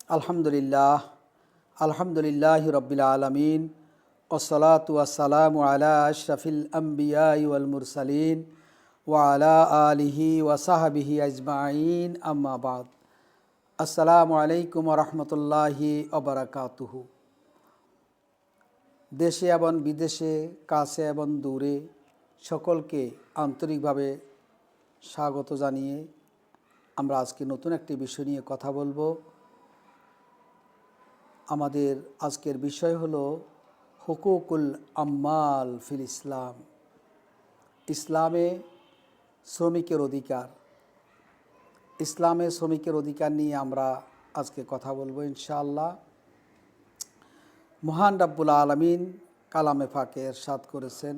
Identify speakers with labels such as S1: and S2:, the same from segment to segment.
S1: আলহামদুলিল্লাহ আলহামদুলিল্লাহি রাব্বিল আলামিন ওয়াসসালাতু ওয়াসসালামু আলা আশরাফিল আমবিয়াই ওয়াল মুরসালিন ওয়া আলা আলিহি ওয়া সাহবিহি আজমাইন আম্মা বাদ। আসসালামু আলাইকুম ওয়া রাহমাতুল্লাহি ওয়া বারাকাতুহু। দেশে এবং বিদেশে, কাছে এবং দূরে সকলকে আন্তরিকভাবে স্বাগত জানিয়ে আমরা আজকে নতুন একটি বিষয় নিয়ে কথা বলবো। আমাদের আজকের বিষয় হলো হুকুকুল আম্মাল ফিল ইসলাম। ইসলামে শ্রমিকের অধিকার। ইসলামে শ্রমিকের অধিকার নিয়ে আমরা আজকে কথা বলবো ইনশাআল্লাহ। মহান রাব্বুল আলামিন কালামে পাকে ইরশাদ করেছেন,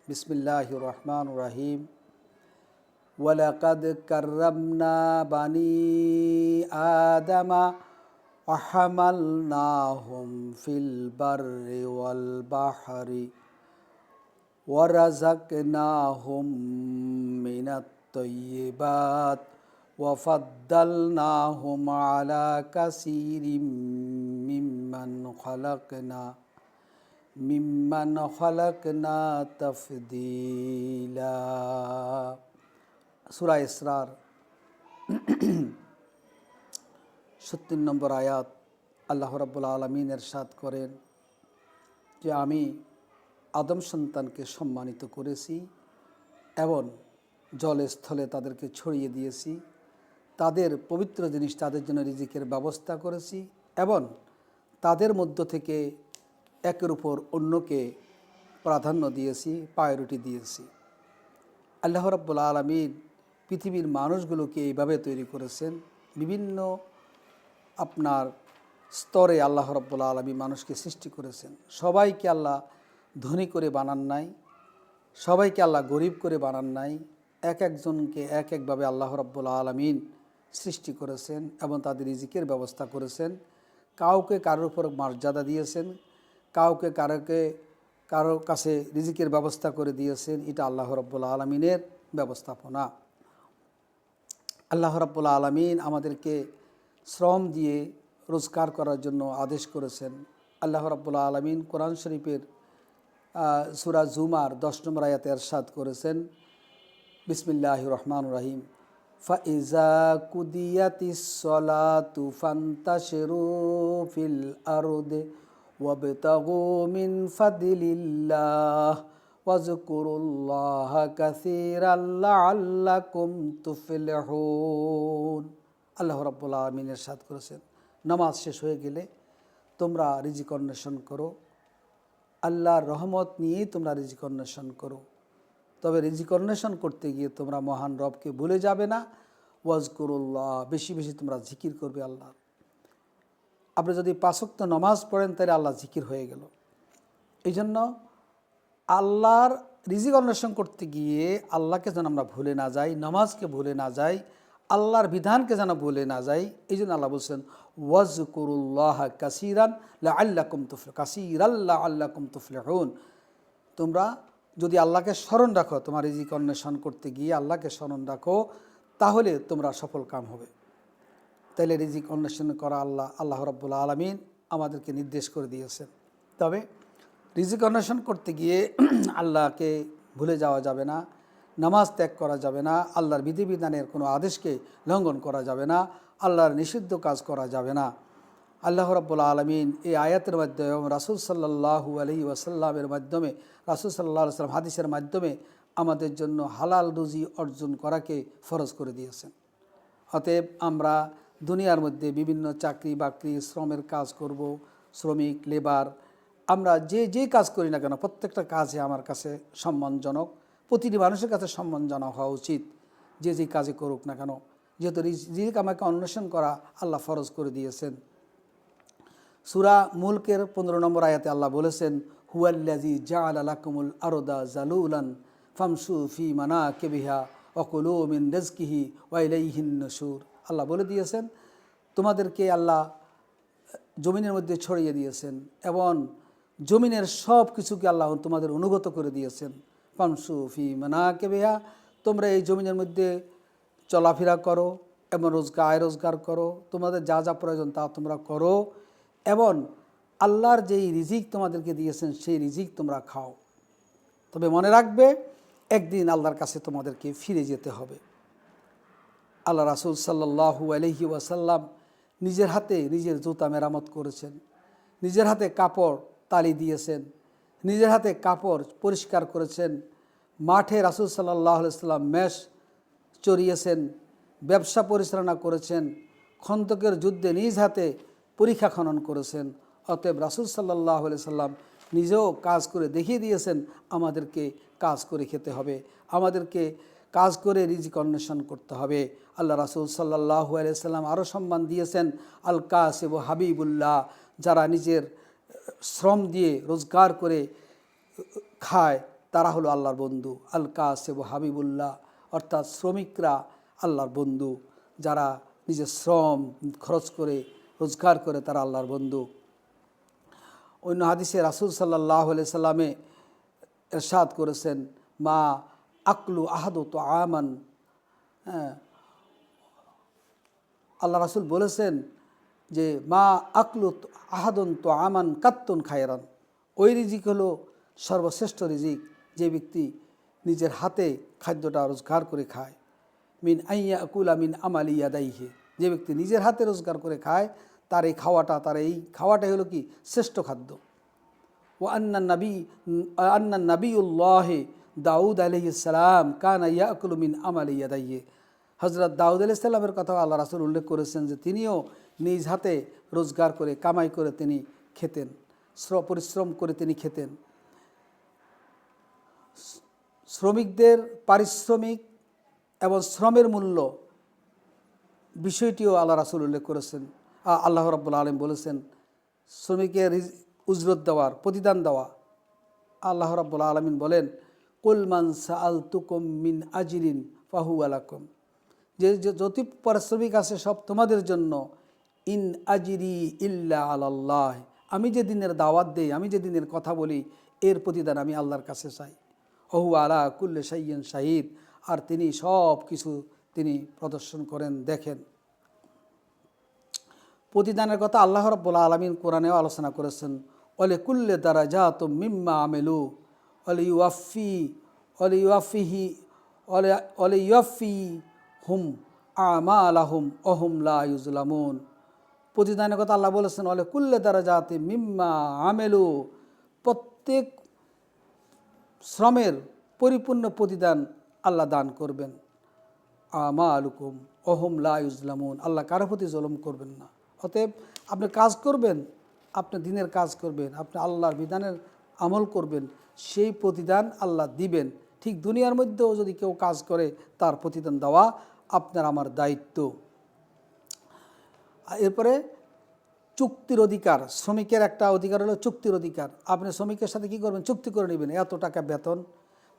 S1: বিসমিল্লাহির রহমানির রহিম, ওয়ালাকাদ কাররামনা বানি আদামা وحملناهم في البر والبحر ورزقناهم من الطيبات وفضلناهم على كثير ممن خلقنا تفضيلا। সূরা ইসরার 70 নম্বর আয়াত আল্লাহ রাব্বুল আলামিন ইরশাদ করেন যে আমি আদম সন্তানকে সম্মানিত করেছি এবং জলে স্থলে তাদেরকে ছড়িয়ে দিয়েছি, তাদের পবিত্র জিনিস তাদের জন্য রিজিকের ব্যবস্থা করেছি এবং তাদের মধ্য থেকে একের উপর অন্যকে প্রাধান্য দিয়েছি, প্রায়োরিটি দিয়েছি। আল্লাহ রাব্বুল আলামিন পৃথিবীর মানুষগুলোকে এইভাবে তৈরি করেছেন। বিভিন্ন আপনার স্তরে আল্লাহ রাব্বুল আলামিন মানুষকে সৃষ্টি করেছেন। সবাইকে আল্লাহ ধনী করে বানান নাই, সবাইকে আল্লাহ গরিব করে বানান নাই। এক একজনকে এক একভাবে আল্লাহ রাব্বুল আলামিন সৃষ্টি করেছেন এবং তাদের রিজিকের ব্যবস্থা করেছেন। কাউকে কারোর উপর মর্যাদা দিয়েছেন, কাউকে কারো কাছে রিজিকের ব্যবস্থা করে দিয়েছেন। এটা আল্লাহ রাব্বুল আলামিনের ব্যবস্থাপনা। আল্লাহ রাব্বুল আলামিন আমাদেরকে শ্রম দিয়ে রোজগার করার জন্য আদেশ করেছেন। আল্লাহ রাব্বুল আলামিন কোরআন শরীফের সূরা জুমার 10 নম্বর আয়াতে ইরশাদ করেছেন, বিসমিল্লাহির রহমানির রহিম, ফাইজা কুদিয়াতিস সালাতু ফান্তাশিরু ফিল আরদি ওয়াবতাগু মিন ফাদলিল্লাহ ওয়াজকুরুল্লাহা কাসীরান লাআল্লাকুম তুফলিহুন। আল্লাহ রাব্বুল আলামিন ইরশাদ করেছেন, নামাজ শেষ হয়ে গেলে তোমরা রিজিক অন্বেষণ করো, আল্লাহর রহমত নিয়েই তোমরা রিজিক অন্বেষণ করো। তবে রিজিক অন্বেষণ করতে গিয়ে তোমরা মহান রবকে ভুলে যাবে না। ওয়াজকুরুল্লাহ, বেশি বেশি তোমরা জিকির করবে আল্লাহ। আপনি যদি 5 ওয়াক্ত নামাজ পড়েন তাহলে আল্লাহ জিকির হয়ে গেল। এই জন্য আল্লাহর রিজিক অন্বেষণ করতে গিয়ে আল্লাহকে যেন আমরা ভুলে না যাই, নামাজকে ভুলে না যাই, আল্লাহর বিধানকে যেন ভুলে না যাই। এই জন্য আল্লাহ বলছেন, ওয়াজকুরুল্লাহ কাসীরান লাআল্লাকুম তুফলিহুন। তোমরা যদি আল্লাহকে স্মরণ রাখো, তোমার রিজিক অন্বেষণ করতে গিয়ে আল্লাহকে স্মরণ রাখো, তাহলে তোমরা সফল কাম হবে। তাইলে রিজিক অন্বেষণ করা আল্লাহ রাব্বুল আলামিন আমাদেরকে নির্দেশ করে দিয়েছেন। তবে রিজিক অন্বেষণ করতে গিয়ে আল্লাহকে ভুলে যাওয়া যাবে না, নামাজ ত্যাগ করা যাবে না, আল্লাহর বিধিবিধানের কোনো আদেশকে লঙ্ঘন করা যাবে না, আল্লাহর নিষিদ্ধ কাজ করা যাবে না। আল্লাহ রাব্বুল আলামিন এই আয়াতের মাধ্যমে এবং রাসূল সাল্লাল্লাহু আলাইহি ওয়াসাল্লামের মাধ্যমে, রাসূল সাল্লাল্লাহু আলাইহি ওয়াসাল্লাম হাদিসের মাধ্যমে আমাদের জন্য হালাল রুজি অর্জন করাকে ফরজ করে দিয়েছেন। অতএব আমরা দুনিয়ার মধ্যে বিভিন্ন চাকরি বাকরি শ্রমের কাজ করব, শ্রমিক লেবার, আমরা যে কাজ করি না কেন প্রত্যেকটা কাজে আমার কাছে সম্মানজনক, প্রতিটি মানুষের কাছে সম্মানজনক হওয়া উচিত, যে কাজে করুক না কেন। যেহেতু রিজিক আমাকে অন্বেষণ করা আল্লাহ ফরজ করে দিয়েছেন। সূরা মুলকের 15 নম্বর আয়াতে আল্লাহ বলেছেন, হুয়াল্লাযী জাআলা লাকুমুল আরদা যালুলান ফামশু ফি মানাকিবিহা ওয়া কুলু মিন রিজকিহি ওয়া ইলাইহিন নুশুর। আল্লাহ বলে দিয়েছেন, তোমাদেরকে আল্লাহ জমিনের মধ্যে ছড়িয়ে দিয়েছেন এবং জমিনের সব কিছুকে আল্লাহ তোমাদের অনুগত করে দিয়েছেন। ফামশু ফি মানাকিবিহা, তোমরা এই জমিনের মধ্যে চলাফেরা করো, এবং আয় রোজগার করো, তোমাদের যা যা প্রয়োজন তা তোমরা করো, এবং আল্লাহর যেই রিজিক তোমাদেরকে দিয়েছেন সেই রিজিক তোমরা খাও। তবে মনে রাখবে একদিন আল্লাহর কাছে তোমাদেরকে ফিরে যেতে হবে। আল্লাহ রাসূল সাল্লাল্লাহু আলাইহি ওয়াসাল্লাম নিজের হাতে নিজের জুতা মেরামত করেছেন, নিজের হাতে কাপড় তালি দিয়েছেন, নিজের হাতে কাপড় পরিষ্কার করেছেন। মাঠে রাসূল সাল্লাল্লাহু আলাইহি ওয়াসাল্লাম মেষ চড়িয়েছেন, ব্যবসা পরিচালনা করেছেন, খন্দকের যুদ্ধে নিজ হাতে পরীক্ষা খনন করেছেন। অতএব রাসূল সাল্লাল্লাহু আলাইহি ওয়াসাল্লাম নিজেও কাজ করে দেখিয়ে দিয়েছেন আমাদেরকে কাজ করে খেতে হবে, আমাদেরকে কাজ করে রিজিক অন্বেষণ করতে হবে। আল্লাহ রাসূল সাল্লাল্লাহু আলাইহি ওয়াসাল্লাম আরও সম্মান দিয়েছেন আল কাসিব হাবিবুল্লাহ, যারা নিজের শ্রম দিয়ে রোজগার করে খায় তারা হলো আল্লাহর বন্ধু। আল কাসিব হাবিবুল্লাহ অর্থাৎ শ্রমিকরা আল্লাহর বন্ধু, যারা নিজের শ্রম খরচ করে রোজগার করে তারা আল্লাহর বন্ধু। অন্য হাদিসে রাসূল সাল্লাল্লাহু আলাইহি সাল্লামে ইরশাদ করেছেন, মা আকলু আহাদু তো আমান, আল্লাহ রাসূল বলেছেন যে মা আকলু আহাদুন তো আমান কাত্তুন খায়রান, ওই রিজিক হলো সর্বশ্রেষ্ঠ রিজিক যে ব্যক্তি নিজের হাতে খাদ্যটা রোজগার করে খায়। মিন আইয়া আকুলা মিন আমালি ইয়াদাইহি, যে ব্যক্তি নিজের হাতে রোজগার করে খায় তার এই খাওয়াটাই হলো কি শ্রেষ্ঠ খাদ্য। ও আন্না নবিউল্লাহ দাউদ আলাইহিস সালাম কানা ইয়াকুলু মিন আমালি ইয়াদাইহি, হযরত দাউদ আলাইহিস সালামের কথা আল্লাহ রাসূল উল্লেখ করেছেন যে তিনিও নিজ হাতে রোজগার করে কামাই করে তিনি খেতেন, পরিশ্রম করে তিনি খেতেন। শ্রমিকদের পারিশ্রমিক এবং শ্রমের মূল্য বিষয়টিও আল্লাহ রাসূল উল্লেখ করেছেন। আল্লাহ রাব্বুল আলামিন বলেছেন শ্রমিকের উজরত দেওয়ার, প্রতিদান দেওয়া। আল্লাহ রাব্বুল আলামিন বলেন, কুল মান সাআলতুকুম মিন আজরিন ফাহুয়া লাকুম, যে যত পারিশ্রমিক আছে সব তোমাদের জন্য। ইন আজরি ইল্লা আলাল্লাহ, আমি যে দিনের দাওয়াত দেই, আমি যে দিনের কথা বলি এর প্রতিদান আমি আল্লাহর কাছে চাই। ওহু আলা কুল্লি শাইইন শাহিদ, আর তিনি সব কিছু তিনি প্রদর্শন করেন, দেখেন। প্রতিদানের কথা আল্লাহ রাব্বুল আলামিন কোরআনেও আলোচনা করেছেন। ওয়ালি কুল্লি দারাজাতুম মিম্মা আমিলু ওয়ালিউয়াফি হুম আমালাহুম ওহুম লা ইউজলামুন। প্রতিদানের কথা আল্লাহ বলেছেন ওয়ালি কুল্লি দারাজাতিম মিম্মা আমিলু, প্রত্যেক শ্রমের পরিপূর্ণ প্রতিদান আল্লাহ দান করবেন। আমালুকুম ওহুম লা ইউজলামুন, আল্লাহ কারো প্রতি জুলুম করবেন না। অতএব আপনি কাজ করবেন, আপনি দিনের কাজ করবেন, আপনি আল্লাহর বিধানের আমল করবেন, সেই প্রতিদান আল্লাহ দিবেন। ঠিক দুনিয়ার মধ্যেও যদি কেউ কাজ করে তার প্রতিদান দেওয়া আপনার আমার দায়িত্ব। এরপরে চুক্তির অধিকার, শ্রমিকের একটা অধিকার হলো চুক্তির অধিকার। আপনি শ্রমিকের সাথে কী করবেন, চুক্তি করে নেবেন, এত টাকা বেতন,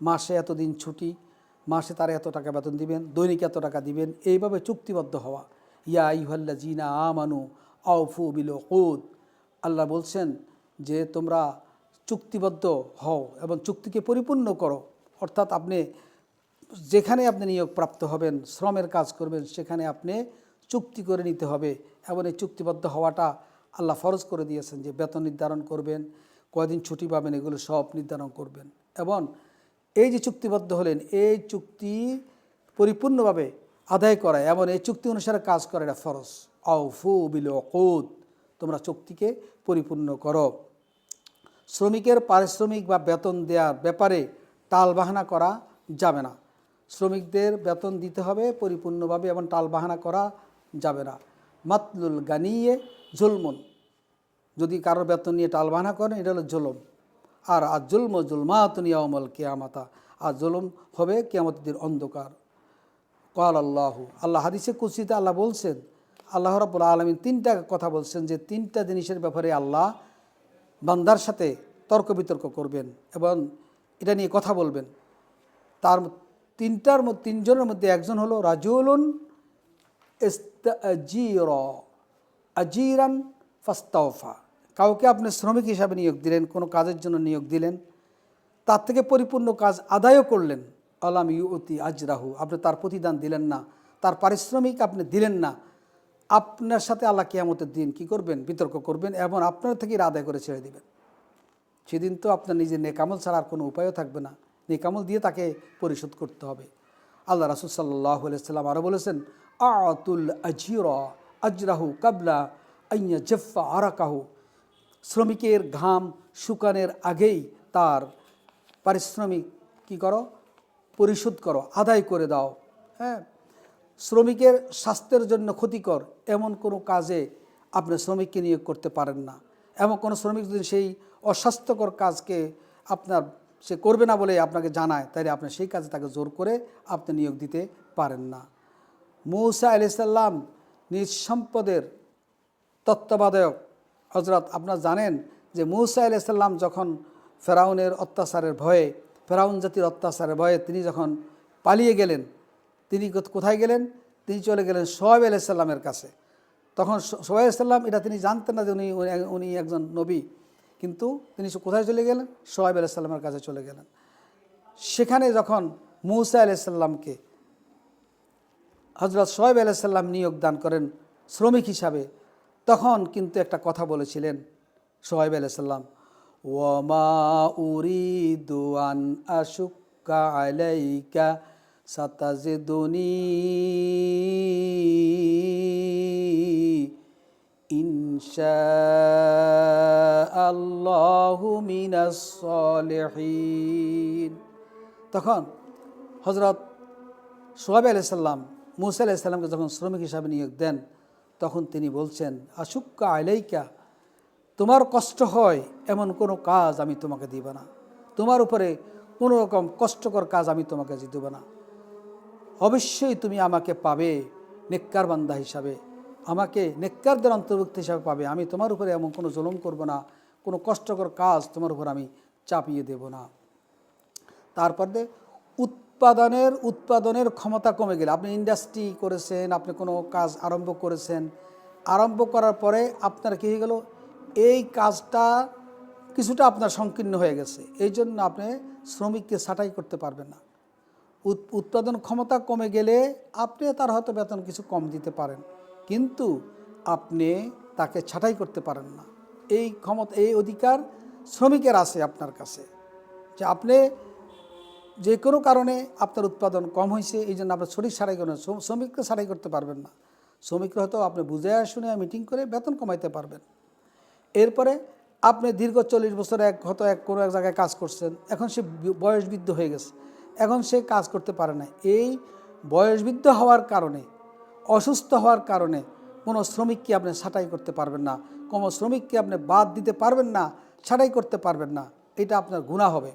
S1: মাসে এত দিন ছুটি, মাসে তার এত টাকা বেতন দিবেন, দৈনিক এত টাকা দিবেন, এইভাবে চুক্তিবদ্ধ হওয়া। ইয়া আইয়ুহাল্লাযীনা আমানু আউফু বিল উকুদ, আল্লাহ বলছেন যে তোমরা চুক্তিবদ্ধ হও এবং চুক্তিকে পরিপূর্ণ করো। অর্থাৎ আপনি যেখানে আপনি নিয়োগপ্রাপ্ত হবেন, শ্রমের কাজ করবেন, সেখানে আপনি চুক্তি করে নিতে হবে। এবং এই চুক্তিবদ্ধ হওয়াটা আল্লাহ ফরজ করে দিয়েছেন যে বেতন নির্ধারণ করবেন, কয়দিন ছুটি পাবেন, এগুলো সব নির্ধারণ করবেন। এবং এই যে চুক্তিবদ্ধ হলেন, এই চুক্তি পরিপূর্ণভাবে আদায় করা এবং এই চুক্তি অনুসারে কাজ করা এটা ফরজ। আউফু বিল উকুদ, তোমরা চুক্তিকে পরিপূর্ণ করো। শ্রমিকের পারিশ্রমিক বা বেতন দেওয়ার ব্যাপারে টালবাহানা করা যাবে না। শ্রমিকদের বেতন দিতে হবে পরিপূর্ণভাবে এবং টালবাহানা করা যাবে না। মাতলুল গানিয়ে জুলমুন, যদি কারোর বেতন নিয়ে টালবাহানা করেন এটা হলো জুলুম। আর জুলম জুলমাতুন ইয়াউমাল কিয়ামাতা, আর জুলুম হবে কিয়ামতের দিন অন্ধকার। ক্বাল আল্লাহু, আল্লাহ হাদিসে কুদসিতে আল্লাহ বলছেন, আল্লাহ রাব্বুল আলামিন তিনটা কথা বলছেন যে তিনটা জিনিসের ব্যাপারে আল্লাহ বান্দার সাথে তর্ক বিতর্ক করবেন এবং এটা নিয়ে কথা বলবেন। তার তিনজনের মধ্যে একজন হলো রাজুলুন আজিরান ফাস্তাওফা, কাউকে আপনি শ্রমিক হিসাবে নিয়োগ দিলেন, কোনো কাজের জন্য নিয়োগ দিলেন, তার থেকে পরিপূর্ণ কাজ আদায়ও করলেন, আলাম ইউতি আজরাহু, আপনি তার প্রতিদান দিলেন না, তার পারিশ্রমিক আপনি দিলেন না, আপনার সাথে আল্লাহ কিয়ামতের দিন কি করবেন? বিতর্ক করবেন এবং আপনার থেকে আদায় করে ছেড়ে দিবেন। সেদিন তো আপনার নিজের নেকামল ছাড়া আর কোনো উপায়ও থাকবে না, নেকামল দিয়ে তাকে পরিশোধ করতে হবে। আল্লাহ রাসূল সাল্লাল্লাহু আলাইহি ওয়াসাল্লাম আরও বলেছেন, আতুল আজিরা আজরাহু কাবলা আইয়া জফা আরাকাহু, শ্রমিকের ঘাম শুকানোর আগেই তার পারিশ্রমিক কী করো? পরিশোধ করো, আদায় করে দাও। হ্যাঁ, শ্রমিকের স্বাস্থ্যের জন্য ক্ষতিকর এমন কোনো কাজে আপনি শ্রমিককে নিয়োগ করতে পারেন না। এমন কোনো শ্রমিক যদি সেই অস্বাস্থ্যকর কাজকে আপনার সে করবে না বলে আপনাকে জানায়, তাহলে আপনি সেই কাজে তাকে জোর করে আপনি নিয়োগ দিতে পারেন না। মূসা আলাইহিস সালাম নিজ সম্পদের তত্ত্বাবধায়ক হযরত, আপনারা জানেন যে মূসা আলাইহিস সালাম যখন ফেরাউনের অত্যাচারের ভয়ে, ফেরাউন জাতির অত্যাচারের ভয়ে তিনি যখন পালিয়ে গেলেন, তিনি কোথায় গেলেন? তিনি চলে গেলেন শুআয়ব আলাইহিস সালামের কাছে। তখন শুআয়ব আলাইহিস সালাম এটা তিনি জানতেন না যে উনি একজন নবী, কিন্তু তিনি কোথায় চলে গেলেন? শুআয়ব আলাইহিস সালামের কাছে চলে গেলেন। সেখানে যখন মূসা আলাইহিস সালামকে হযরত শুআয়ব আলাইহিস সালাম নিয়োগ দান করেন শ্রমিক হিসাবে, তখন কিন্তু একটা কথা বলেছিলেন শুআয়ব আলাইহিস সালাম, ওয়ামা উরিদু আন আশুক্কা আলাইকা সাতাজিদুনি ইনশাআল্লাহু মিনাস সালিহিন। তখন হযরত শুআয়ব আলাইহিস সালাম মূসা আলাইহিস সালামকে যখন শ্রমিক হিসাবে নিয়োগ দেন, তখন তিনি বলছেন, আশুক্কা আলাইকা, তোমার কষ্ট হয় এমন কোনো কাজ আমি তোমাকে দিব না, তোমার উপরে কোনো রকম কষ্টকর কাজ আমি তোমাকে দেব না। অবশ্যই তুমি আমাকে পাবে নেককার বান্দা হিসাবে, আমাকে নেককারদের অন্তর্ভুক্ত হিসাবে পাবে। আমি তোমার উপরে এমন কোনো জুলুম করব না, কোনো কষ্টকর কাজ তোমার উপর আমি চাপিয়ে দেব না। তারপরে উৎপাদনের ক্ষমতা কমে গেলে, আপনি ইন্ডাস্ট্রি করেছেন, আপনি কোনো কাজ আরম্ভ করেছেন, আরম্ভ করার পরে আপনার কী হয়ে গেল? এই কাজটা কিছুটা আপনার সংকীর্ণ হয়ে গেছে, এই জন্য আপনি শ্রমিককে ছাঁটাই করতে পারবেন না। উৎপাদন ক্ষমতা কমে গেলে আপনি তার হয়তো বেতন কিছু কম দিতে পারেন, কিন্তু আপনি তাকে ছাঁটাই করতে পারেন না। এই ক্ষমতা, এই অধিকার শ্রমিকের আছে আপনার কাছে, যে আপনি যে কোনো কারণে আপনার উৎপাদন কম হয়েছে, এই জন্য আপনার শ্রমিক ছাঁটাই করেন, শ্রমিককে ছাঁটাই করতে পারবেন না। শ্রমিকরা হয়তো আপনি বুঝে শুনে মিটিং করে বেতন কমাইতে পারবেন। এরপরে আপনি দীর্ঘ 40 বছর হয়তো কোনো এক জায়গায় কাজ করছেন, এখন সে বয়সবৃদ্ধ হয়ে গেছে, এখন সে কাজ করতে পারে না। এই বয়সবৃদ্ধ হওয়ার কারণে, অসুস্থ হওয়ার কারণে কোনো শ্রমিককে আপনি ছাঁটাই করতে পারবেন না, কোনো শ্রমিককে আপনি বাদ দিতে পারবেন না, ছাঁটাই করতে পারবেন না, এটা আপনার গুনাহ হবে।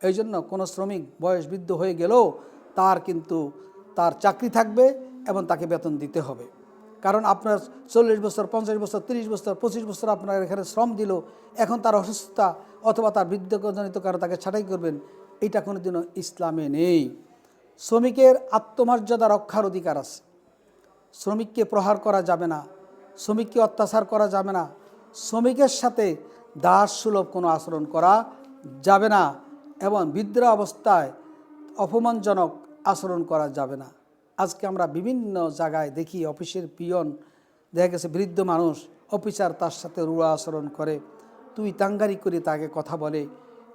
S1: এই জন্য কোনো শ্রমিক বয়সবৃদ্ধ হয়ে গেলেও তার কিন্তু তার চাকরি থাকবে এবং তাকে বেতন দিতে হবে। কারণ আপনার 40 বছর, 50 বছর, 30 বছর, 25 বছর আপনার এখানে শ্রম দিল, এখন তার অসুস্থতা অথবা তার বৃদ্ধজনিত কারণে তাকে ছাঁটাই করবেন, এটা কোনোদিনও ইসলামে নেই। শ্রমিকের আত্মমর্যাদা রক্ষার অধিকার আছে, শ্রমিককে প্রহার করা যাবে না, শ্রমিককে অত্যাচার করা যাবে না, শ্রমিকের সাথে দাস সুলভ কোনো আচরণ করা যাবে না, এবং বৃদ্ধ অবস্থায় অপমানজনক আচরণ করা যাবে না। আজকে আমরা বিভিন্ন জায়গায় দেখি অফিসের পিয়ন, দেখা গেছে বৃদ্ধ মানুষ, অফিসার তার সাথে রুড়া আচরণ করে, তুই তাঙ্গারি করে তাকে কথা বলে,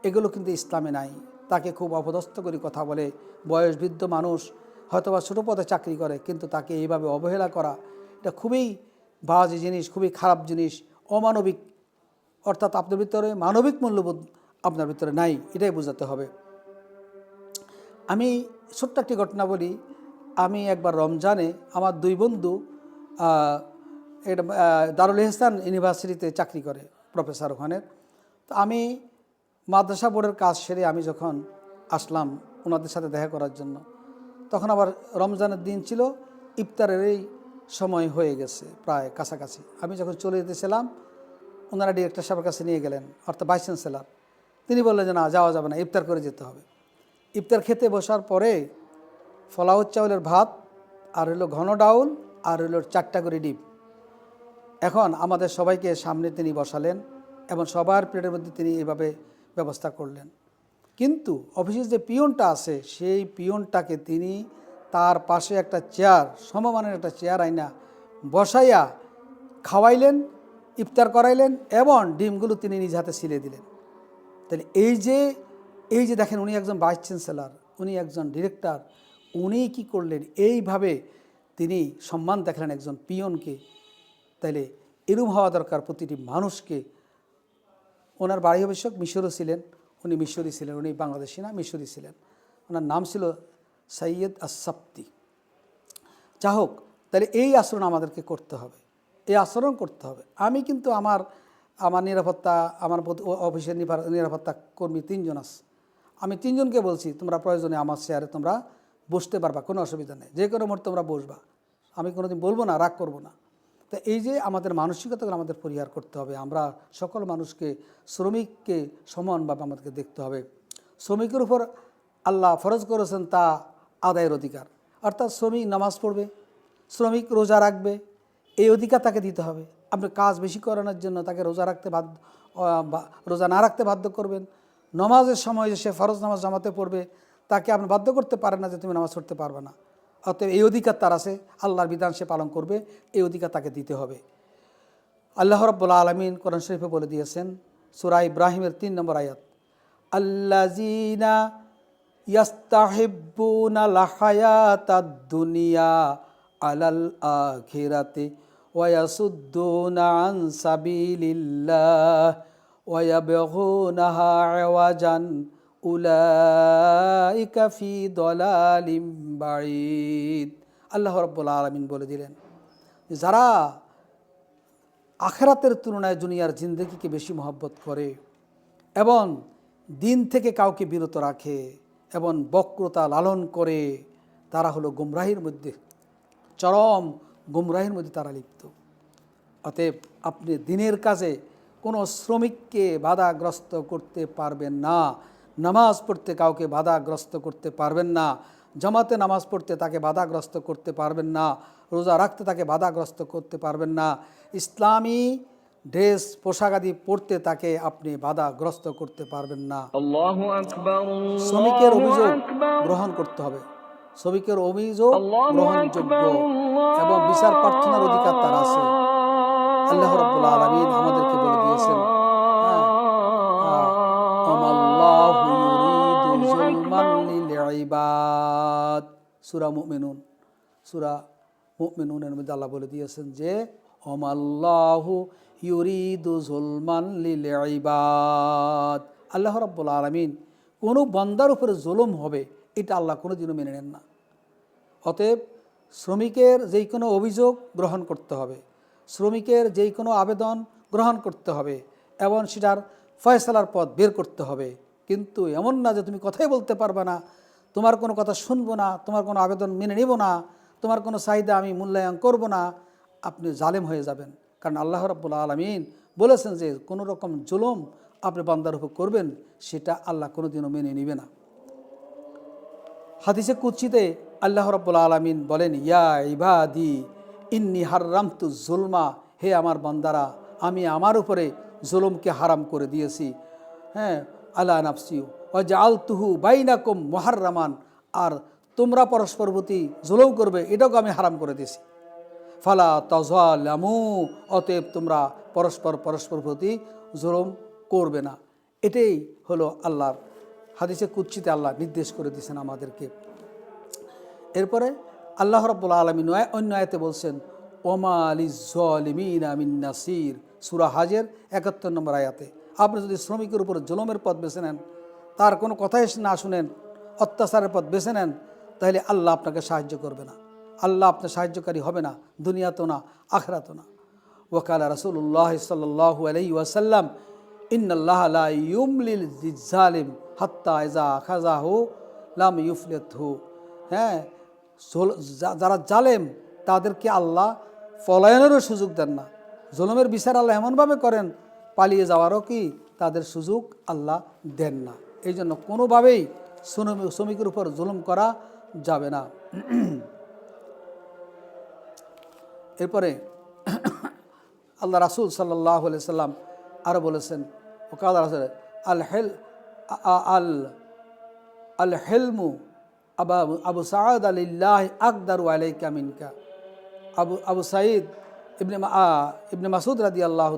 S1: এগুলো কিন্তু ইসলামে নাই। তাকে খুব অপদস্থ করে কথা বলে, বয়স বৃদ্ধ মানুষ হয়তোবা ছোটো পদে চাকরি করে, কিন্তু তাকে এইভাবে অবহেলা করা, এটা খুবই বাজে জিনিস, খুবই খারাপ জিনিস, অমানবিক। অর্থাৎ আপনার ভিতরে মানবিক মূল্যবোধ আপনার ভিতরে নাই, এটাই বোঝাতে হবে। আমি ছোট্ট একটি ঘটনা বলি। আমি একবার রমজানে আমার দুই বন্ধু এটা দারুল ইহসান ইউনিভার্সিটিতে চাকরি করে, প্রফেসর ওখানের। তো আমি মাদ্রাসা বোর্ডের কাজ সেরে আমি যখন আসলাম ওনাদের সাথে দেখা করার জন্য, তখন আবার রমজানের দিন ছিল, ইফতারের এই সময় হয়ে গেছে প্রায় কাছাকাছি। আমি যখন চলে যেতেছিলাম, ওনারা ডিরেক্টর সাহেবের কাছে নিয়ে গেলেন, অর্থাৎ ভাইস চ্যান্সেলর। তিনি বললেন যে না, যাওয়া যাবে না, ইফতার করে যেতে হবে। ইফতার খেতে বসার পরে ফলাউত চাউলের ভাত আর হলো ঘন ডাউল আর হলো 4টা করে ডিম। এখন আমাদের সবাইকে সামনে তিনি বসালেন এবং সবার প্লেটের মধ্যে তিনি এইভাবে ব্যবস্থা করলেন। কিন্তু অফিসের যে পিয়নটা আছে, সেই পিয়নটাকে তিনি তার পাশে একটা চেয়ার, সমমানের একটা চেয়ার আইনা বসাইয়া খাওয়াইলেন, ইফতার করাইলেন এবং ডিমগুলো তিনি নিজ হাতে ছিলে দিলেন। তাহলে এই যে দেখেন, উনি একজন ভাইস চ্যান্সেলর, উনি একজন ডিরেক্টর, উনি কি করলেন, এইভাবে তিনি সম্মান দেখালেন একজন পিয়নকে। তাইলে এরম হওয়া দরকার প্রতিটি মানুষকে। ওনার বাড়ি অবশ্য মিশরও ছিলেন, উনি মিশরি ছিলেন, উনি বাংলাদেশি না, মিশরি ছিলেন। ওনার নাম ছিল সৈয়দ আস-সাবতি। যা হোক, তাহলে এই আচরণ আমাদেরকে করতে হবে, এই আচরণ করতে হবে। আমি কিন্তু আমার নিরাপত্তা, আমার অফিসের নিরাপত্তা কর্মী 3 জন আছে। আমি 3 জনকে বলছি, তোমরা প্রয়োজনে আমার চেয়ারে তোমরা বসতে পারবা, কোনো অসুবিধা নেই, যে কোনো মুহূর্তে তোমরা বসবা, আমি কোনোদিন বলবো না, রাগ করবো না। তো এই যে আমাদের মানসিকতাগুলো আমাদের পরিহার করতে হবে। আমরা সকল মানুষকে, শ্রমিককে সমানভাবে আমাদেরকে দেখতে হবে। শ্রমিকের উপর আল্লাহ ফরজ করেছেন তা আদায়ের অধিকার, অর্থাৎ শ্রমিক নামাজ পড়বে, শ্রমিক রোজা রাখবে, এই অধিকার তাকে দিতে হবে। আপনি কাজ বেশি করানোর জন্য তাকে রোজা না রাখতে বাধ্য করবেন। নামাজের সময় যে সে ফরজ নামাজ জামাতে পড়বে, তাকে আপনি বাধ্য করতে পারেন না যে তুমি নামাজ পড়তে পারবে না। অতএব এই অধিকার তার আছে, আল্লাহর বিধান সে পালন করবে, এই অধিকার তাকে দিতে হবে। আল্লাহ রাব্বুল আলামিন কোরআন শরীফে বলে দিয়েছেন, সূরা ইব্রাহিমের 3 নম্বর আয়াত, আল্লাযীনা ইয়াস্তাহিব্বুনাল হায়াতাদ দুনিয়া আলাল আখিরাতি ওয়া ইয়াসুদ্দুনা আন সাবিলিল্লাহ ওয়া ইয়াবগুনাহা ইওয়াজান উলাইকা ফি দালালিম বাঈদ। আল্লাহ রাব্বুল আলামিন বলে দিলেন, যারা আখিরাতের তুলনায় দুনিয়ার জিন্দেগিকে বেশি মহব্বত করে এবং দিন থেকে কাউকে বিরত রাখে এবং বক্রতা লালন করে, তারা হলো গুমরাহির মধ্যে, চরম গুমরাহির মধ্যে তারা লিপ্ত। অতএব আপনি দিনের কাজে কোনো শ্রমিককে বাধাগ্রস্ত করতে পারবেন না, নামাজ পড়তে কাউকে বাধাগ্রস্ত করতে পারবেন না, জামাতে নামাজ পড়তে তাকে বাধাগ্রস্ত করতে পারবেন না, রোজা রাখতে তাকে বাধাগ্রস্ত করতে পারবেন না, ইসলামী ড্রেস পোশাকাদি পড়তে তাকে আপনি বাধাগ্রস্ত করতে পারবেন না।
S2: আল্লাহু আকবার,
S1: শ্রমিকের অভিযোগ গ্রহণ করতে হবে, শ্রমিকের অভিযোগ গ্রহণযোগ্য এবং বিচার প্রার্থনার অধিকার তার আছে। আল্লাহ রাব্বুল আলামিন আমাদেরকে বলে দিয়েছেন, আমাল্লাহু ইউরিদু যুলমান লিল ইবাদ, সূরা মুমিনুনের মধ্যে আল্লাহ বলে দিয়েছেন যে আমাল্লাহু ইউরিদু যুলমান লিল ইবাদ। আল্লাহ রাব্বুল আলামিন কোনো বান্দার উপরে জুলুম হবে এটা আল্লাহ কোনোদিনও মেনে নেন না। অতএব শ্রমিকের যেই কোনো অভিযোগ গ্রহণ করতে হবে, শ্রমিকের যেই কোনো আবেদন গ্রহণ করতে হবে এবং সেটার ফয়সালার পথ বের করতে হবে। কিন্তু এমন না যে তুমি কথাই বলতে পারবে না, তোমার কোনো কথা শুনবো না, তোমার কোনো আবেদন মেনে নেব না, তোমার কোনো চাহিদা আমি মূল্যায়ন করব না, আপনি জালেম হয়ে যাবেন। কারণ আল্লাহ রাব্বুল আলামিন বলেছেন যে কোনো রকম জুলুম আপনি বান্দার উপর করবেন সেটা আল্লাহ কোনোদিনও মেনে নেবে না। হাদিসে কুদসিতে আল্লাহ রাব্বুল আলামিন বলেন, ইয়া ইবাদি ইন্নী হাররামতু যুলমা, হে আমার বান্দারা, আমি আমার উপরে জুলুমকে হারাম করে দিয়েছি। আলা নাফসি ওয়া জাআলতুহু বাইনাকুম মুহাররামান, আর তোমরা পরস্পর প্রতি জুলুম করবে এটাকে আমি হারাম করে দিয়েছি। ফালা তাযালামু, অতএব তোমরা পরস্পর প্রতি জুলুম করবে না। এটাই হলো আল্লাহর হাদিসে কুদসিতে আল্লাহ নির্দেশ করে দিয়েছেন আমাদেরকে। এরপরে আল্লাহ রাব্বুল আলামিন অন্য আয়াতে বলছেন, ওমা লিয-যালিমিনা মিন নাসির, সূরা হাজের 71 নম্বর আয়াতে। আপনি যদি শ্রমিকের উপর জুলুমের পথ বেছে নেন, তার কোনো কথাই না শুনেন, অত্যাচারের পথ বেছে নেন, তাহলে আল্লাহ আপনাকে সাহায্য করবে না, আল্লাহ আপনার সাহায্যকারী হবে না, দুনিয়াতেও না আখিরাতেও না। ওয়াকালা রাসূলুল্লাহ সাল্লাল্লাহু আলাইহি ওয়াসাল্লাম, ইন্নাল্লাহা লা ইউমলিল লিয-যালিম হাত্তা ইযা আখাযাহু লাম ইউফলিতহু। যারা জালেম তাদেরকে আল্লাহ পলায়নেরও সুযোগ দেন না, জুলুমের বিচার আল্লাহ এমনভাবে করেন পালিয়ে যাওয়ারও কি তাদের সুযোগ আল্লাহ দেন না। এই জন্য কোনোভাবেই শ্রমিকের উপর জুলুম করা যাবে না। এরপরে আল্লাহ রাসূল সাল্লাল্লাহু আলাইহি সাল্লাম আরও বলেছেন, আল হেলমু আবু সাঈদ আলিল্লাহ আকদারু আলাইকা মিনকা। আবু সাঈদ ইবনে মাসুদ রাদিয়াল্লাহু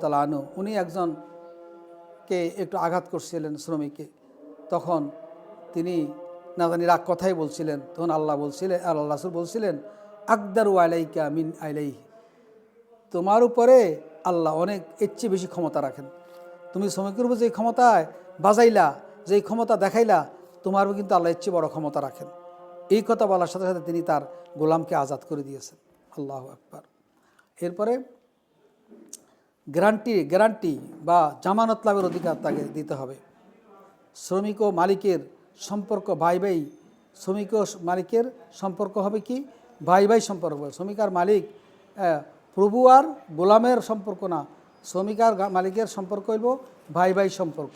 S1: তাআলা আনহু, উনি একজনকে একটু আঘাত করছিলেন শ্রমিককে। তখন তিনি না জানি রাগ কথাই বলছিলেন, তখন আল্লাহ রাসূল বলছিলেন আকদারু আলাইকা মিন আলাইহি, তোমার উপরে আল্লাহ অনেক এর চেয়ে বেশি ক্ষমতা রাখেন। তুমি শ্রমিকের উপর যে ক্ষমতায় বাজাইলা, যেই ক্ষমতা দেখাইলা, তোমারও কিন্তু আল্লাহ এর চেয়ে বড় ক্ষমতা রাখেন। এই কথা বলার সাথে সাথে তিনি তার গোলামকে আজাদ করে দিয়েছেন। আল্লাহু আকবার। এরপরে গ্যারান্টি বা জামানত লাভের অধিকার তাকে দিতে হবে। শ্রমিক ও মালিকের সম্পর্ক ভাই ভাই, শ্রমিক ও মালিকের সম্পর্ক হবে কি ভাই ভাই সম্পর্ক। শ্রমিক আর মালিক প্রভু আর গোলামের সম্পর্ক না, শ্রমিক আর মালিকের সম্পর্ক হইব ভাই ভাই সম্পর্ক।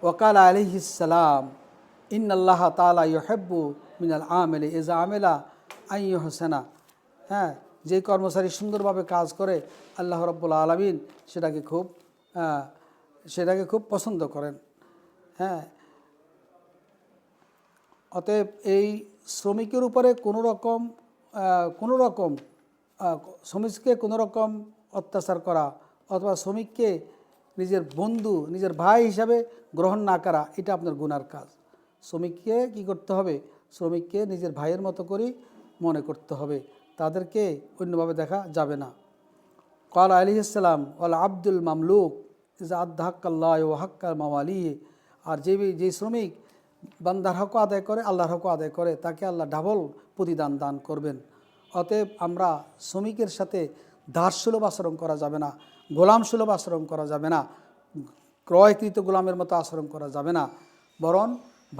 S1: ওয়াকাল আলাইহিস সালাম ইন্নাল্লাহ তাআলা ইউহিব্বু মিনাল আমিলি ইযা আমিলা আন ইউহসানা। হ্যাঁ, যে কর্মচারী সুন্দরভাবে কাজ করে আল্লাহ রাব্বুল আলামিন সেটাকে খুব পছন্দ করেন। হ্যাঁ, অতএব এই শ্রমিকের উপরে কোনো রকম শ্রমিককে কোনো রকম অত্যাচার করা অথবা শ্রমিককে নিজের বন্ধু, নিজের ভাই হিসাবে গ্রহণ না করা, এটা আপনার গুনার কাজ। শ্রমিককে কি করতে হবে? শ্রমিককে নিজের ভাইয়ের মতো করে মনে করতে হবে, তাদেরকে অন্যভাবে দেখা যাবে না। ক্বালা আলাইহিস সালাম ওয়াল আব্দুল মামলুক ইযা আদ্দা হাক্কাল্লাহ ওয়া হাক্কাল মাওয়ালিহি। আর যে শ্রমিক বান্দার হক আদায় করে, আল্লাহর হক আদায় করে, তাকে আল্লাহ ডাবল প্রতিদান দান করবেন। অতএব আমরা শ্রমিকের সাথে দাসসুলভ আচরণ করা যাবে না, গোলামসুলভ আচরণ করা যাবে না, ক্রয়কৃত গোলামের মতো আচরণ করা যাবে না, বরং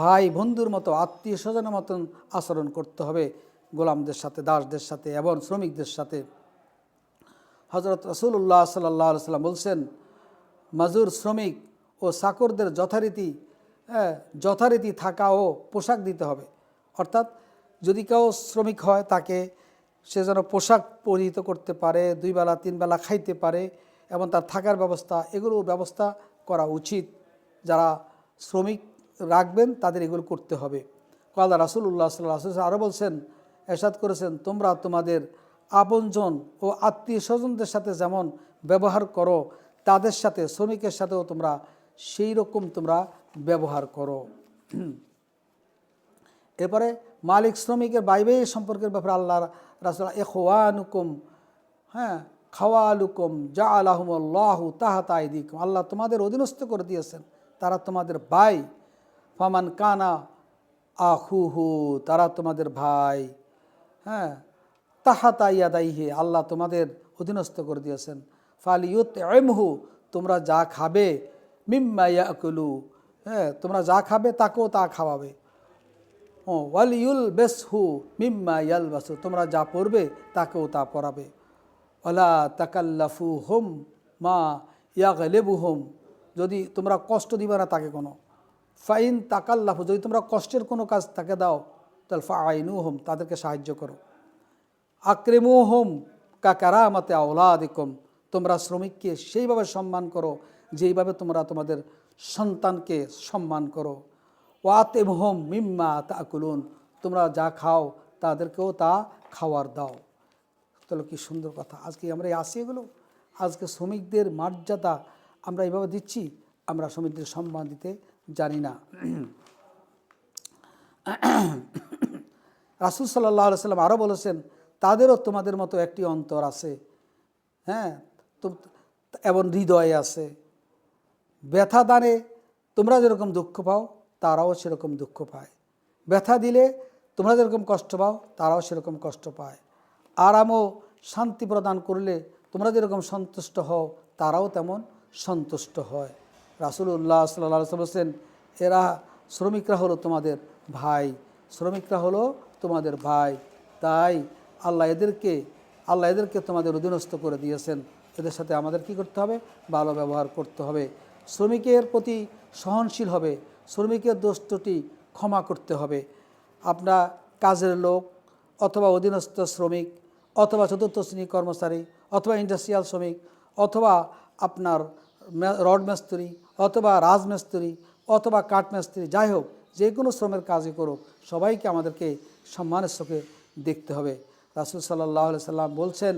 S1: ভাই বন্ধুর মতো, আত্মীয় স্বজনের মতন আচরণ করতে হবে গোলামদের সাথে, দাসদের সাথে এবং শ্রমিকদের সাথে। হযরত রাসূলুল্লাহ সাল্লাল্লাহু আলাইহি ওয়াসাল্লাম বলছেন, মাজুর শ্রমিক ও চাকরদের যথারীতি থাকা ও পোশাক দিতে হবে। অর্থাৎ যদি কেউ শ্রমিক হয়, তাকে সে যেন পোশাক পরিহিত করতে পারে, 2 বেলা 3 বেলা খাইতে পারে এবং তার থাকার ব্যবস্থা, এগুলো ব্যবস্থা করা উচিত। যারা শ্রমিক রাখবেন তাদের এগুলো করতে হবে। ক্বালা রাসূলুল্লাহ সাল্লাল্লাহু আলাইহি ওয়াসাল্লাম আরও বলছেন, ইরশাদ করেছেন, তোমরা তোমাদের আপনজন ও আত্মীয় স্বজনদের সাথে যেমন ব্যবহার করো, তাদের সাথে, শ্রমিকের সাথেও তোমরা সেই রকম তোমরা ব্যবহার করো। এরপরে মালিক শ্রমিকের ভাই ভাই সম্পর্কের ব্যাপারে আল্লাহ রাসূল ইখওয়ানুকুম, হ্যাঁ, খাওয়ালুকুম জাআলাহুমুল্লাহু তাহতা আইদিকুম, আল্লাহ তোমাদের অধীনস্থ করে দিয়েছেন, তারা তোমাদের ভাই। ফামান কানা আখুহু, তারা তোমাদের ভাই। হ্যাঁ, তাহাতা ইয়াদাইহি, আল্লাহ তোমাদের অধীনস্থ করে দিয়েছেন। ফালিয়ুতইমহু, তোমরা যা খাবে, মিম্মা ইয়াকুলু, হ্যাঁ, তোমরা যা খাবে তাকেও তা খাওয়াবে। ওয়ালিউল বেসহু মিম্মা ইয়ালবাসু, তোমরা যা পড়বে তাকেও তা পড়াবে। ওয়ালা তাকাল্লাফু হুম মা ইয়াগলিবুহুম, যদি তোমরা কষ্ট দিবে না তাকে কোনো। ফাইন তাকাল্লাফু, যদি তোমরা কষ্টের কোনো কাজ তাকে দাও, তাহলে ফাআইনুহুম, তাদেরকে সাহায্য করো। আকরিমুহুম কাকারামাতি আওলাদিকুম, তোমরা শ্রমিককে সেইভাবে সম্মান করো যেইভাবে তোমরা তোমাদের সন্তানকে সম্মান করো। ওয়াতিমহুম মিম্মা তাকুলুন, তোমরা যা খাও তাদেরকেও তা খাওয়ার দাও। তাহলে কি সুন্দর কথা। আজকে আমরা আসি এগুলো, আজকে শ্রমিকদের মর্যাদা আমরা এইভাবে দিচ্ছি, আমরা শ্রমিকদের সম্মান দিতে জানি না। রাসূল সাল্লাল্লাহু আলাইহি ওয়াসাল্লাম আরও বলেছেন, তাদেরও তোমাদের মতো একটি অন্তর আছে, হ্যাঁ, এবং হৃদয় আছে। ব্যথা দানে তোমরা যেরকম দুঃখ পাও, তারাও সেরকম দুঃখ পায়। ব্যথা দিলে তোমরা যেরকম কষ্ট পাও, তারাও সেরকম কষ্ট পায়। আরাম ও শান্তি প্রদান করলে তোমরা যেরকম সন্তুষ্ট হও, তারাও তেমন সন্তুষ্ট হয়। রাসূলুল্লাহ সাল্লাল্লাহু আলাইহি ওয়াসাল্লাম বলেছেন, শ্রমিকরা হলো তোমাদের ভাই, শ্রমিকরা হলো তোমাদের ভাই। তাই আল্লাহ এদেরকে তোমাদের অধীনস্থ করে দিয়েছেন। এদের সাথে আমাদের কি করতে হবে? ভালো ব্যবহার করতে হবে। শ্রমিকের প্রতি সহনশীল হবে, শ্রমিকের দোষ ত্রুটি ক্ষমা করতে হবে। আপনার কাজের লোক অথবা অধীনস্থ শ্রমিক অথবা চতুর্থ শ্রেণী কর্মচারী অথবা ইন্ডাস্ট্রিয়াল শ্রমিক অথবা আপনার রড মিস্ত্রি অথবা রাজমিস্ত্রি অথবা কাঠমিস্ত্রি, যাই হোক যে কোনো শ্রমের কাজই করুক, সবাইকে আমাদেরকে সম্মানের চোখে দেখতে হবে। রাসূল সাল্লাল্লাহু আলাইহি সাল্লাম বলছেন,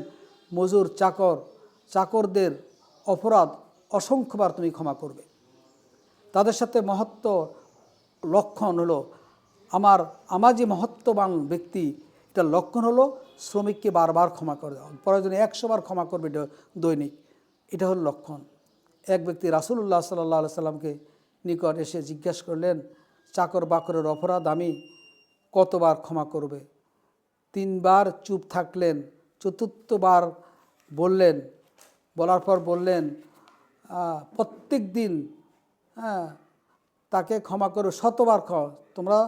S1: মজুর চাকরদের অপরাধ অসংখ্যবার তুমি ক্ষমা করবে। তাদের সাথে মহত্ব লক্ষণ হলো আমার যে মহত্ববান ব্যক্তি, এটা লক্ষণ হলো শ্রমিককে বারবার ক্ষমা করে দেওয়া, প্রয়োজনে 100 বার ক্ষমা করবে দৈনিক, এটা হলো লক্ষণ। এক ব্যক্তি রাসূলুল্লাহ সাল্লাল্লাহু আলাইহি সাল্লামকে নিকট এসে জিজ্ঞাসা করলেন, চাকর বাকরের অপরাধ আমি কতবার ক্ষমা করবে? 3 বার চুপ থাকলেন, চতুর্থবার বলার পর বললেন, প্রত্যেক দিন তাকে ক্ষমা করবে, 100 বার তোমরা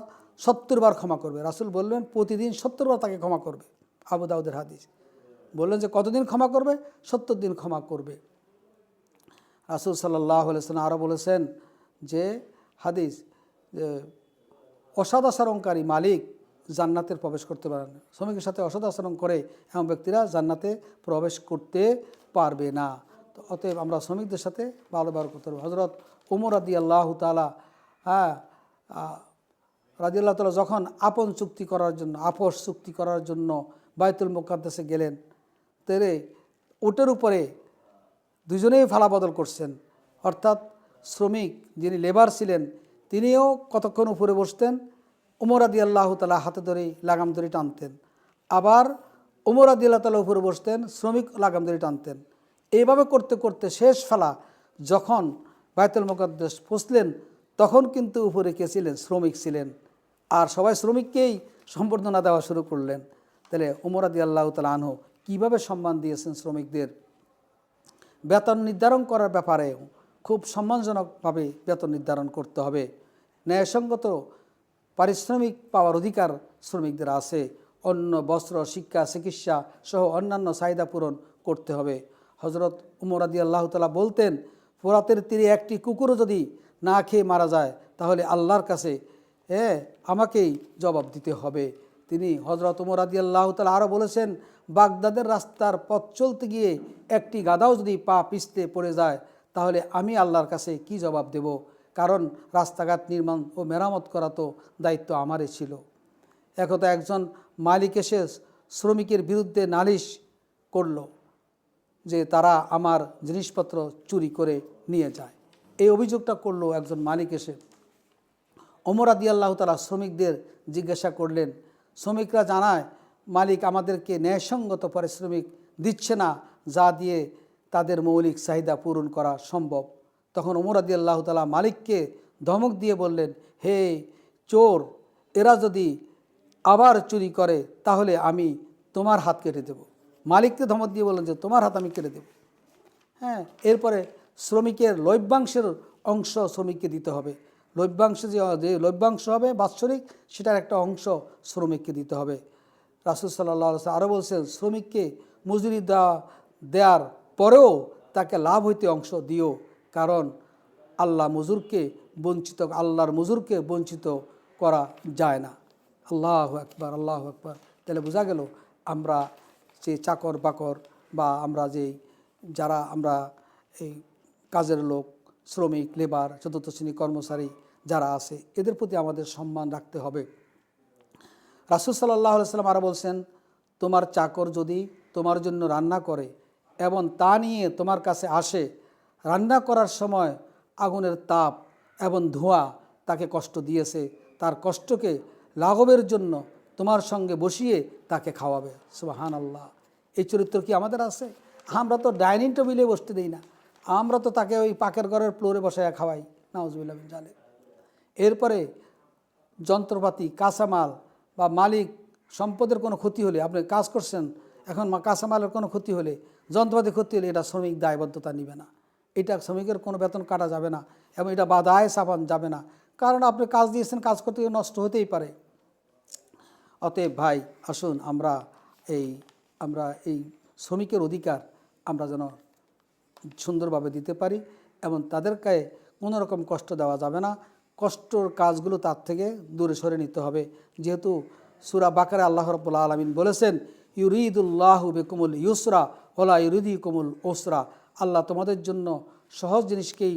S1: 70 বার ক্ষমা করবে। রাসূল বললেন প্রতিদিন 70 বার তাকে ক্ষমা করবে। আবু দাউদের হাদিস। বললেন যে কতদিন ক্ষমা করবে? 70 দিন ক্ষমা করবে। রাসূল সাল্লাল্লাহু আলাইহি ওয়াসাল্লাম আরও বলেছেন যে হাদিস, যে অসদাচরণকারী মালিক জান্নাতের প্রবেশ করতে পারে না। শ্রমিকের সাথে অসদাচরণ করে এমন ব্যক্তিরা জান্নাতে প্রবেশ করতে পারবে না। তো অতএব আমরা শ্রমিকদের সাথে ভালো ব্যবহার করতে হবে। হযরত ওমর রাদিয়াল্লাহু তাআলা রাদিয়াল্লাহু তাআলা যখন আপোষ চুক্তি করার জন্য বাইতুল মুকাদ্দাসে গেলেন, তেরে ওটের উপরে দুজনেই ফালা বদল করছেন। অর্থাৎ শ্রমিক যিনি লেবার ছিলেন তিনিও কতক্ষণ উপরে বসতেন, ওমর রাদিয়াল্লাহু তাআলা হাতে ধরে লাগাম ধরে টানতেন, আবার ওমর রাদিয়াল্লাহু তাআলা উপরে বসতেন, শ্রমিক লাগাম ধরে টানতেন। এইভাবে করতে করতে শেষ ফালা যখন বাইতুল মুকাদ্দাস পৌঁছলেন, তখন কিন্তু উপরে কে ছিলেন? শ্রমিক ছিলেন। আর সবাই শ্রমিককেই সম্বর্ধনা দেওয়া শুরু করলেন। তাহলে ওমর রাদিয়াল্লাহু তাআলা আনহু কীভাবে সম্মান দিয়েছেন শ্রমিকদের। বেতন নির্ধারণ করার ব্যাপারে খুব সম্মানজনকভাবে বেতন নির্ধারণ করতে হবে। ন্যায়সঙ্গত পারিশ্রমিক পাওয়ার অধিকার শ্রমিকদের আছে। অন্ন, বস্ত্র, শিক্ষা, চিকিৎসা সহ অন্যান্য চাহিদা পূরণ করতে হবে। হযরত ওমর রাদিয়াল্লাহু তাআলা বলতেন, ফোরাতের তীরে একটি কুকুরও যদি না খেয়ে মারা যায় তাহলে আল্লাহর কাছে আমাকেই জবাব দিতে হবে। তিনি হযরত ওমর রাদিয়াল্লাহু তাআলা আরও বলেছেন, বাগদাদের রাস্তার পথ চলতে গিয়ে একটি গাধাও যদি পা পিছলে পড়ে যায় তাহলে আমি আল্লাহর কাছে কি জবাব দেব? কারণ রাস্তাঘাট নির্মাণ ও মেরামত করা তো দায়িত্ব আমারই ছিল। একদা একজন মালিক এসে শ্রমিকের বিরুদ্ধে নালিশ করল যে তারা আমার জিনিসপত্র চুরি করে নিয়ে যায়। এই অভিযোগটা করলো একজন মালিক এসে। ওমর রাদিয়াল্লাহু তাআলা শ্রমিকদের জিজ্ঞাসা করলেন, শ্রমিকরা জানায় মালিক আমাদেরকে ন্যায়সঙ্গত পারিশ্রমিক দিচ্ছে না, যা দিয়ে তাদের মৌলিক চাহিদা পূরণ করা সম্ভব। তখন ওমর রাদিয়াল্লাহু তাআলা মালিককে ধমক দিয়ে বললেন, হে চোর, এরা যদি আবার চুরি করে তাহলে আমি তোমার হাত কেটে দেব। মালিককে ধমক দিয়ে বললেন যে তোমার হাত আমি কেটে দেব। এরপরে শ্রমিকের লভ্যাংশের অংশ শ্রমিককে দিতে হবে। লভ্যাংশ যে লভ্যাংশ হবে বাৎসরিক, সেটার একটা অংশ শ্রমিককে দিতে হবে। রাসূল সাল্লাল্লাহু আলাইহি ওয়াসাল্লাম আরও বলছেন, শ্রমিককে মজুরি দেওয়ার পরেও তাকে লাভ হইতে অংশ দিও, কারণ আল্লাহর মজুরকে বঞ্চিত করা যায় না। আল্লাহু আকবার, আল্লাহু আকবার। তাহলে বোঝা গেল আমরা যে চাকর বাকর বা যারা আমরা এই কাজের লোক, শ্রমিক, লেবার, চতুর্থ শ্রেণী কর্মচারী যারা আছে, এদের প্রতি আমাদের সম্মান রাখতে হবে। রাসূল সাল্লাল্লাহু আলাইহি ওয়াসাল্লাম আরও বলছেন, তোমার চাকর যদি তোমার জন্য রান্না করে এবং তা নিয়ে তোমার কাছে আসে, রান্না করার সময় আগুনের তাপ এবং ধোঁয়া তাকে কষ্ট দিয়েছে, তার কষ্টকে লাঘবের জন্য তোমার সঙ্গে বসিয়ে তাকে খাওয়াবে। সুবহানাল্লাহ। এই চরিত্র কি আমাদের আছে? আমরা তো ডাইনিং টেবিলে বসতে দিই না, আমরা তো তাকে ওই পাকের ঘরের ফ্লোরে বসায় খাওয়াই। নাউজুবিল্লাহ মিন জালিক। এরপরে যন্ত্রপাতি, কাঁচামাল বা মালিক সম্পদের কোনো ক্ষতি হলে, আপনি কাজ করছেন, এখন কাঁচামালের কোনো ক্ষতি হলে, যন্ত্রপাতি ক্ষতি হলে, এটা শ্রমিক দায়বদ্ধতা নেবে না। এটা শ্রমিকের কোনো বেতন কাটা যাবে না এবং এটা বাধায় চাপান যাবে না, কারণ আপনি কাজ দিয়েছেন, কাজ করতে গিয়ে নষ্ট হতেই পারে। অতএব ভাই, আসুন আমরা এই শ্রমিকের অধিকার আমরা যেন সুন্দরভাবে দিতে পারি এবং তাদেরকে কোনো রকম কষ্ট দেওয়া যাবে না। কষ্টর কাজগুলো তার থেকে দূরে সরে নিতে হবে। যেহেতু সূরা বাকারায় আল্লাহ রাব্বুল আলামিন বলেছেন, ইউরিদুল্লাহু বিকুমুল ইউসরা ওয়ালা ইউরিদুকুমুল উসরা। আল্লাহ তোমাদের জন্য সহজ জিনিসকেই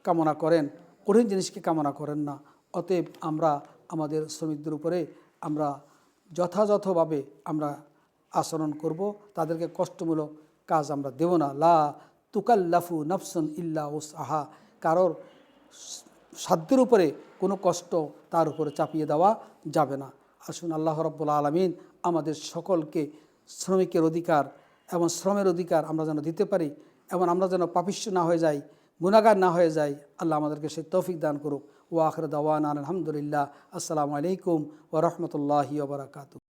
S1: কামনা করেন, কঠিন জিনিসকে কামনা করেন না। অতএব আমরা আমাদের শ্রমিকদের উপরে আমরা যথাযথভাবে আমরা আচরণ করব, তাদেরকে কষ্টমূলক কাজ আমরা দেব না। লা তুকাল্লাফু নাফসুন ইল্লা উসআহা, কারোর সাধ্যের উপরে কোনো কষ্ট তার উপরে চাপিয়ে দেওয়া যাবে না। আসুন আল্লাহ রাব্বুল আলামিন আমাদের সকলকে শ্রমিকের অধিকার এবং শ্রমের অধিকার আমরা যেন দিতে পারি, এবং আমরা যেন পাপিষ্ঠ না হয়ে যাই, গুনাহগার না হয়ে যাই। আল্লাহ আমাদেরকে সেই তৌফিক দান করুক। ওয়া আখিরু দাওয়ানা আলহামদুলিল্লাহ। আসসালামু আলাইকুম ওয়া রাহমাতুল্লাহি ওয়া বারাকাতুহু।